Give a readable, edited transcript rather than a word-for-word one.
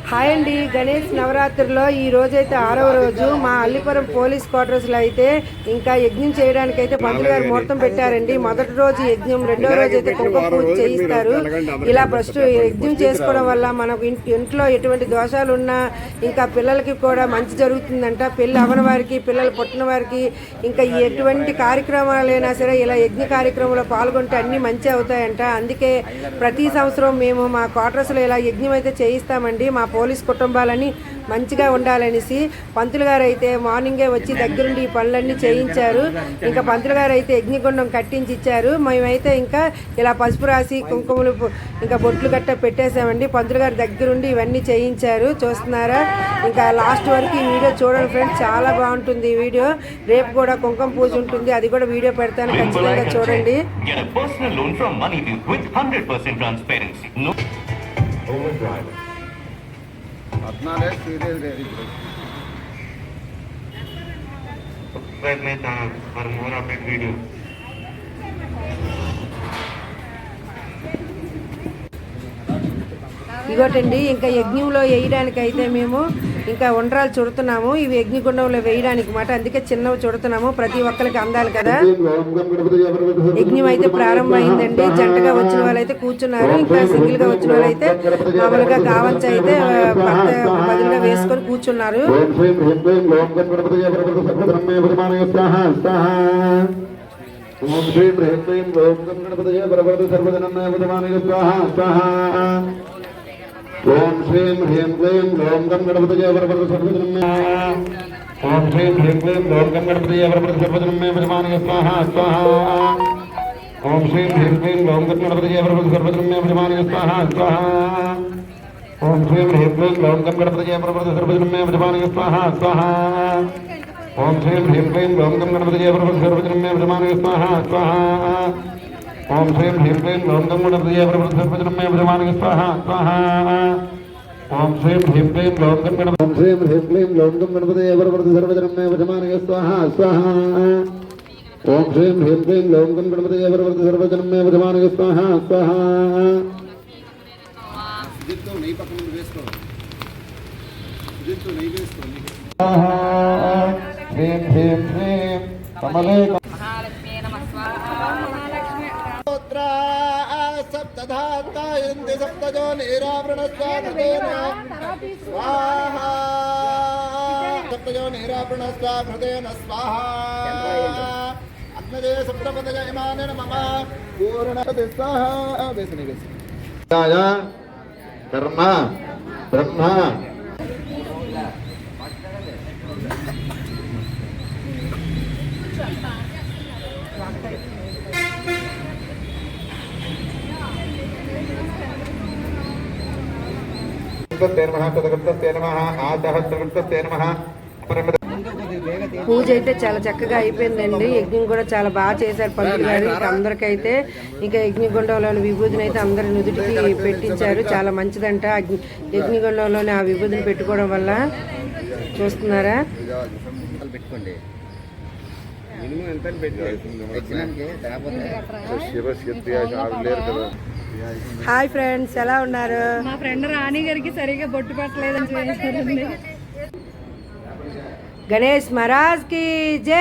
Hi అండి. గణేష్ నవరాత్రిలో ఈ రోజైతే 6వ రోజు మా అల్లిపురం పోలీస్ క్వార్టర్స్లో అయితే ఇంకా యజ్ఞం చేయడానికి అయితే పంతులు గారు ముహూర్తం పెట్టారండి. మొదటి రోజు యజ్ఞం, రెండో రోజు అయితే కుంకుమ పూజ చేయిస్తారు. ఇలా ఫస్ట్ యజ్ఞం చేసుకోవడం వల్ల మనకు ఇంట్లో ఎటువంటి దోషాలు ఉన్నా ఇంకా పిల్లలకి కూడా మంచి జరుగుతుందంట. పెళ్ళి అవని వారికి, పిల్లలు పుట్టిన వారికి ఇంకా ఎటువంటి కార్యక్రమాలైనా సరే ఇలా యజ్ఞ కార్యక్రమంలో పాల్గొంటే అన్నీ మంచి అవుతాయంట. అందుకే ప్రతి సంవత్సరం మేము మా క్వార్టర్స్లో ఇలా యజ్ఞం అయితే చేయిస్తామండి. మా పోలీస్ కుటుంబాలని మంచిగా ఉండాలనేసి పంతులు గారు అయితే మార్నింగే వచ్చి దగ్గరుండి ఈ పనులన్నీ చేయించారు. ఇంకా పంతులు గారు అయితే యజ్ఞగుండం కట్టించి ఇచ్చారు. మేమైతే ఇంకా ఇలా పసుపు రాసి కుంకుమలు ఇంకా బొట్లు గట్ట పెట్టేసామండి. పంతులు గారు దగ్గరుండి ఇవన్నీ చేయించారు. చూస్తున్నారా? ఇంకా లాస్ట్ వరకు ఈ వీడియో చూడండి ఫ్రెండ్స్, చాలా బాగుంటుంది ఈ వీడియో. రేపు కూడా కుంకుమ పూజ ఉంటుంది, అది కూడా వీడియో పెడతాను, ఖచ్చితంగా చూడండి. ఇగోటండి ఇంకా యజ్ఞంలో వేయడానికి అయితే మేము ఇంకా ఉండ్రాలు చుడుతున్నాము. ఇవి యజ్ఞగుండంలో వేయడానికి మాట, అందుకే చిన్నవి చుడుతున్నాము. ప్రతి ఒక్కరికి అందాలి కదా. యజ్ఞం అయితే ప్రారంభమైందండి. జంటగా వచ్చిన వాళ్ళైతే కూర్చున్నారు, ఇంకా సింగిల్ గా వచ్చిన వాళ్ళైతే మామూలుగా కావచ్చు అయితే భర్త బదులుగా వేసుకొని కూర్చున్నారు. ఓం శ్రీ హ్రీం ఓం గణపతయే పరబ్రహ్మ సర్వజనమే బుధమానయ స్వాహా స్వాహా. ఓం శ్రీం హ్రీం క్లీం ఓం గణపతయే పరబ్రహ్మ సర్వజనమే. ఓం శ్రీం హ్రీం క్లీం ఓం గణపతయే పరబ్రహ్మ సర్వజనమే బుధమానయ స్వాహా స్వాహా. ఓం శ్రీం హ్రీం క్లీం ఓం గణపతయే పరబ్రహ్మ సర్వజనమే బుధమానయ స్వాహా స్వాహా. ఓం శ్రీం హ్రీం క్లీం ఓం గణపతయే పరబ్రహ్మ సర్వజనమే బుధమానయ స్వాహా స్వాహా. ఓం శ్రీం హ్రీం క్లీం ఓం గణపతయే పరబ్రహ్మ సర్వజనమే బుధమానయ స్వాహా స్వాహా. ఓం శ్రీం హ్రీం క్లీం ఓం గణపతయే పరబ్రహ్మ సర్వజనమే బుధమానయ స్వాహా స్వాహా. ఓం శ్రీం హ్రీం క్లీం ఓం గణపతయే పరబ్రహ్మ సర్వజనమే బుధమానయ స్వాహా స్వాహా. ఓం శ్రీం హ్రీం క్లీం ఓం గణపతయే పరబ్రహ్మ సర్వజనమే బుధమానయ స్వాహా స్వాహా. హ్రీం హ్రీం హ్రీం కమలే సప్తధాతాయంతి సప్తజో నీరావృణస్వాహృతేన స్వాహా. సప్తజో నీరావృణస్వాహృతేన స్వాహా. అన్నదే సప్తపదజయమానేన మమ పూర్ణమతి స్వాహా. వేసుని వేసి కర్మ బ్రహ్మ పూజ అయితే చాలా చక్కగా అయిపోయిందండి. యజ్ఞం కూడా చాలా బాగా చేశారు పంతులు గారు. ఇంకా అందరికైతే ఇంకా యజ్ఞగుండంలోని విభూతిని అయితే అందరి నుదుటికి పెట్టించారు. చాలా మంచిదంట యజ్ఞగుండంలోని ఆ విభూతిని పెట్టుకోవడం వల్ల. చూస్తున్నారా? హాయ్ ఫ్రెండ్స్, ఎలా ఉన్నారు? మా ఫ్రెండ్ రాణి గారికి సరిగా బొట్టు పెట్టలేదని. గణేష్ మహారాజ్ కి జై.